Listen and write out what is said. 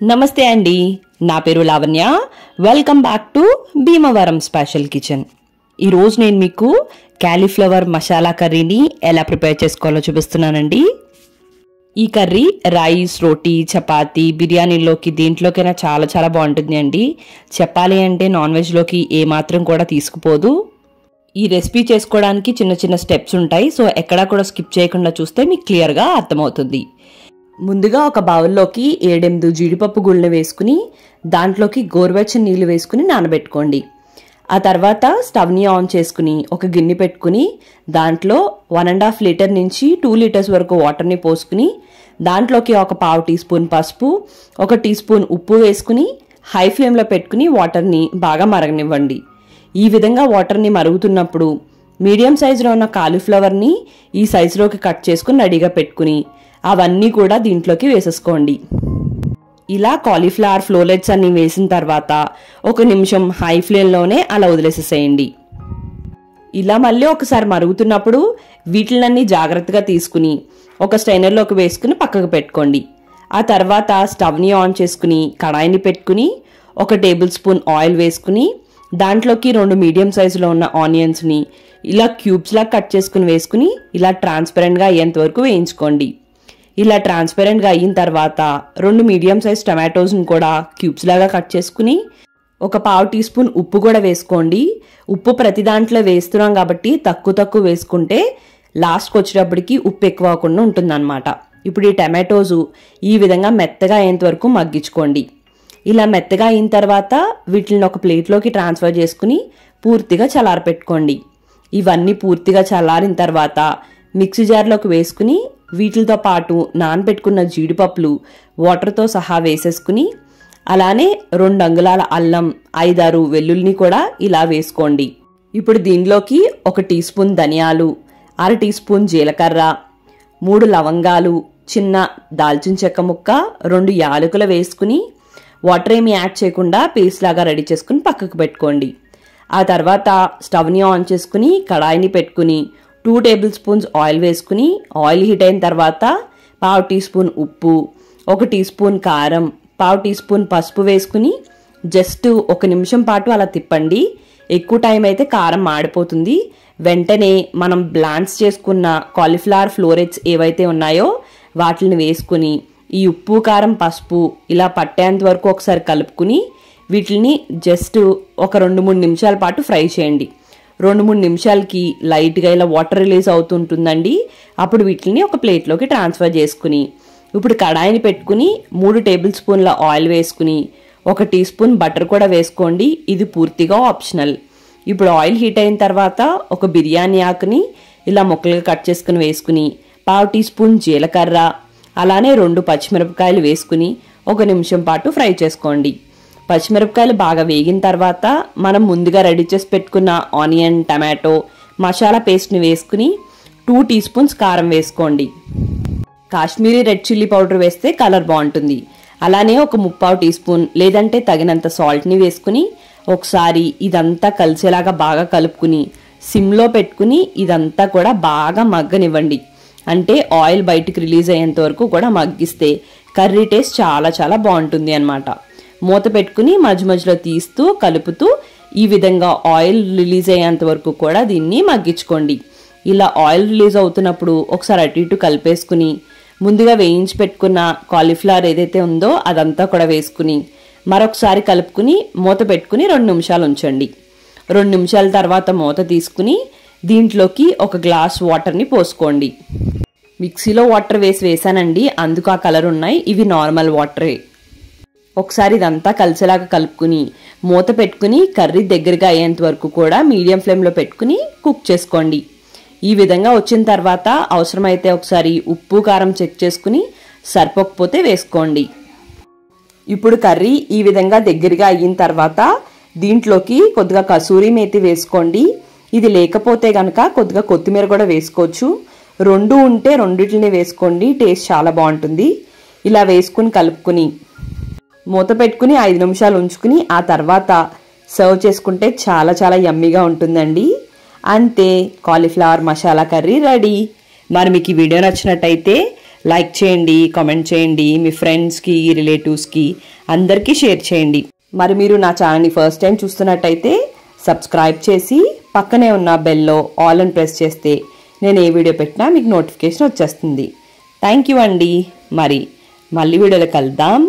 నమస్తే అండి, నా పేరు Lavanya. Welcome back to Bhimavaram special kitchen. ఈరోజు నేను మీకు క్యాలీఫ్లవర్ మసాలా కర్రీని ఎలా ప్రిపేర్ చేసుకోవాలో చూపిస్తున్నానండి. ఈ కర్రీ రైస్, రోటీ, చపాతీ, బిర్యానీలోకి దేంట్లోకైనా చాలా చాలా బాగుంటుంది అండి. చెప్పాలి అంటే నాన్ వెజ్లోకి ఏమాత్రం కూడా తీసుకుపోదు. ఈ రెసిపీ చేసుకోవడానికి చిన్న చిన్న స్టెప్స్ ఉంటాయి, సో ఎక్కడా కూడా స్కిప్ చేయకుండా చూస్తే మీకు క్లియర్గా అర్థమవుతుంది. ముందుగా ఒక బౌల్లోకి 7-8 జీడిపప్పు గుళ్ళని వేసుకుని దాంట్లోకి గోరువెచ్చని నీళ్ళు వేసుకుని నానబెట్టుకోండి. ఆ తర్వాత స్టవ్ని ఆన్ చేసుకుని ఒక గిన్నె పెట్టుకుని దాంట్లో 1.5 లీటర్ నుంచి 2 లీటర్స్ వరకు వాటర్ని పోసుకుని దాంట్లోకి ఒక 1/2 టీ స్పూన్ పసుపు, 1 టీ స్పూన్ ఉప్పు వేసుకుని హై ఫ్లేమ్లో పెట్టుకుని వాటర్ని బాగా మరగనివ్వండి. ఈ విధంగా వాటర్ని మరుగుతున్నప్పుడు మీడియం సైజులో ఉన్న కాలీఫ్లవర్ని ఈ సైజులోకి కట్ చేసుకుని రెడీగా పెట్టుకుని అవన్నీ కూడా దీంట్లోకి వేసేసుకోండి. ఇలా కాలీఫ్లవర్ ఫ్లోలెట్స్ అన్ని వేసిన తర్వాత 1 నిమిషం హై ఫ్లేమ్లోనే అలా వదిలేసేసేయండి. ఇలా మళ్ళీ ఒకసారి మరుగుతున్నప్పుడు వీటిలన్నీ జాగ్రత్తగా తీసుకుని ఒక స్టైనర్లోకి వేసుకుని పక్కకు పెట్టుకోండి. ఆ తర్వాత స్టవ్ని ఆన్ చేసుకుని కడాయిని పెట్టుకుని 1 టేబుల్ స్పూన్ ఆయిల్ వేసుకుని దాంట్లోకి 2 మీడియం సైజులో ఉన్న ఆనియన్స్ని ఇలా క్యూబ్స్లా కట్ చేసుకుని వేసుకుని ఇలా ట్రాన్స్పరెంట్గా అయ్యేంత వరకు వేయించుకోండి. ఇలా ట్రాన్స్పరెంట్గా అయిన తర్వాత 2 మీడియం సైజ్ టమాటోస్ని కూడా క్యూబ్స్ లాగా కట్ చేసుకుని 1/4 టీ స్పూన్ ఉప్పు కూడా వేసుకోండి. ఉప్పు ప్రతి దాంట్లో వేస్తున్నాం కాబట్టి తక్కువ వేసుకుంటే లాస్ట్కి వచ్చేటప్పటికి ఉప్పు ఎక్కువ అవ్వకుండా ఉంటుందన్నమాట. ఇప్పుడు ఈ టమాటోస్ ఈ విధంగా మెత్తగా అయ్యేంత వరకు మగ్గించుకోండి. ఇలా మెత్తగా అయిన తర్వాత వీటిని ఒక ప్లేట్లోకి ట్రాన్స్ఫర్ చేసుకుని పూర్తిగా చల్లారపెట్టుకోండి. ఇవన్నీ పూర్తిగా చల్లారిన తర్వాత మిక్సీ జార్లోకి వేసుకుని వీటితో పాటు నానబెట్టుకున్న జీడిపప్పులు వాటర్తో సహా వేసేసుకుని అలానే 2 అంగుళాల అల్లం, 5-6 వెల్లుల్లిని కూడా ఇలా వేసుకోండి. ఇప్పుడు దీనిలోకి 1 టీ స్పూన్ ధనియాలు, 1/2 టీ స్పూన్ జీలకర్ర, 3 లవంగాలు, చిన్న దాల్చిన చెక్క ముక్క, 2 యాలకులు వేసుకుని వాటర్ ఏమి యాడ్ చేయకుండా పేస్ట్ లాగా రెడీ చేసుకుని పక్కకు పెట్టుకోండి. ఆ తర్వాత స్టవ్ని ఆన్ చేసుకుని కడాయిని పెట్టుకుని 2 టేబుల్ స్పూన్స్ ఆయిల్ వేసుకుని ఆయిల్ హీట్ అయిన తర్వాత 1/2 టీ స్పూన్ ఉప్పు, 1 టీ స్పూన్ కారం, 1/2 టీ స్పూన్ పసుపు వేసుకుని జస్ట్ 1 నిమిషం పాటు అలా తిప్పండి. ఎక్కువ టైం అయితే కారం మాడిపోతుంది. వెంటనే మనం బ్లాన్స్ చేసుకున్న కాలీఫ్లవర్ ఫ్లోరెట్స్ ఏవైతే ఉన్నాయో వాటిని వేసుకుని ఈ ఉప్పు, కారం, పసుపు ఇలా పట్టేంత వరకు ఒకసారి కలుపుకుని వీటిని జస్ట్ ఒక 2-3 నిమిషాల పాటు ఫ్రై చేయండి. 2-3 నిమిషాలకి లైట్గా ఇలా వాటర్ రిలీజ్ అవుతుంటుందండి. అప్పుడు వీటిని ఒక ప్లేట్లోకి ట్రాన్స్ఫర్ చేసుకుని ఇప్పుడు కడాయిని పెట్టుకుని 3 టేబుల్ స్పూన్ల ఆయిల్ వేసుకుని 1 టీ స్పూన్ బటర్ కూడా వేసుకోండి. ఇది పూర్తిగా ఆప్షనల్. ఇప్పుడు ఆయిల్ హీట్ అయిన తర్వాత ఒక బిర్యానీ ఆకుని ఇలా ముక్కలుగా కట్ చేసుకుని వేసుకుని 1/2 టీ స్పూన్ జీలకర్ర అలానే 2 పచ్చిమిరపకాయలు వేసుకుని 1 నిమిషం పాటు ఫ్రై చేసుకోండి. పచ్చిమిరపకాయలు బాగా వేగిన తర్వాత మనం ముందుగా రెడీ చేసి పెట్టుకున్న ఆనియన్, టమాటో మసాలా పేస్ట్ని వేసుకుని 2 టీ స్పూన్స్ కారం వేసుకోండి. కాశ్మీరీ రెడ్ చిల్లీ పౌడర్ వేస్తే కలర్ బాగుంటుంది. అలానే ఒక 3/4 టీ స్పూన్ లేదంటే తగినంత సాల్ట్ని వేసుకుని ఒకసారి ఇదంతా కలిసేలాగా బాగా కలుపుకుని సిమ్లో పెట్టుకుని ఇదంతా కూడా బాగా మగ్గనివ్వండి. అంటే ఆయిల్ బయటికి రిలీజ్ అయ్యేంత వరకు కూడా మగ్గిస్తే కర్రీ టేస్ట్ చాలా చాలా బాగుంటుంది అన్నమాట. మూత పెట్టుకుని మధ్యలో తీస్తూ కలుపుతూ ఈ విధంగా ఆయిల్ రిలీజ్ అయ్యేంత వరకు కూడా దీన్ని మగ్గించుకోండి. ఇలా ఆయిల్ రిలీజ్ అవుతున్నప్పుడు ఒకసారి అటు ఇటు కలిపేసుకుని ముందుగా వేయించి పెట్టుకున్న కాలీఫ్లవర్ ఏదైతే ఉందో అదంతా కూడా వేసుకుని మరొకసారి కలుపుకుని మూత పెట్టుకుని 2 నిమిషాలు ఉంచండి. 2 నిమిషాల తర్వాత మూత తీసుకుని దీంట్లోకి 1 గ్లాస్ వాటర్ని పోసుకోండి. మిక్సీలో వాటర్ వేసానండి, అందుకు ఆ కలర్ ఉన్నాయి. ఇవి నార్మల్ వాటరే. ఒకసారి ఇదంతా కలిసేలాగా కలుపుకుని మూత పెట్టుకుని కర్రీ దగ్గరగా అయ్యేంత వరకు కూడా మీడియం ఫ్లేమ్లో పెట్టుకుని కుక్ చేసుకోండి. ఈ విధంగా వచ్చిన తర్వాత అవసరమైతే ఒకసారి ఉప్పు, కారం చెక్ చేసుకుని సరిపోకపోతే వేసుకోండి. ఇప్పుడు కర్రీ ఈ విధంగా దగ్గరగా అయిన తర్వాత దీంట్లోకి కొద్దిగా కసూరి మేతి వేసుకోండి. ఇది లేకపోతే కనుక కొద్దిగా కొత్తిమీర కూడా వేసుకోవచ్చు. 2 ఉంటే 2 వేసుకోండి, టేస్ట్ చాలా బాగుంటుంది. ఇలా వేసుకుని కలుపుకుని మూత పెట్టుకుని 5 నిమిషాలు ఉంచుకుని ఆ తర్వాత సర్వ్ చేసుకుంటే చాలా చాలా యమ్మీగా ఉంటుందండి. అంతే, కాలీఫ్లవర్ మసాలా కర్రీ రెడీ. మరి మీకు ఈ వీడియో నచ్చినట్టయితే లైక్ చేయండి, కామెంట్ చేయండి, మీ ఫ్రెండ్స్కి రిలేటివ్స్కి అందరికీ షేర్ చేయండి. మరి మీరు నా ఛానల్ని ఫస్ట్ టైం చూస్తున్నట్టయితే సబ్స్క్రైబ్ చేసి పక్కనే ఉన్న బెల్లో ఆల్ అని ప్రెస్ చేస్తే నేను ఏ వీడియో పెట్టినా మీకు నోటిఫికేషన్ వచ్చేస్తుంది. థ్యాంక్ యూ అండి. మళ్ళీ వీడియోలో కలుద్దాం.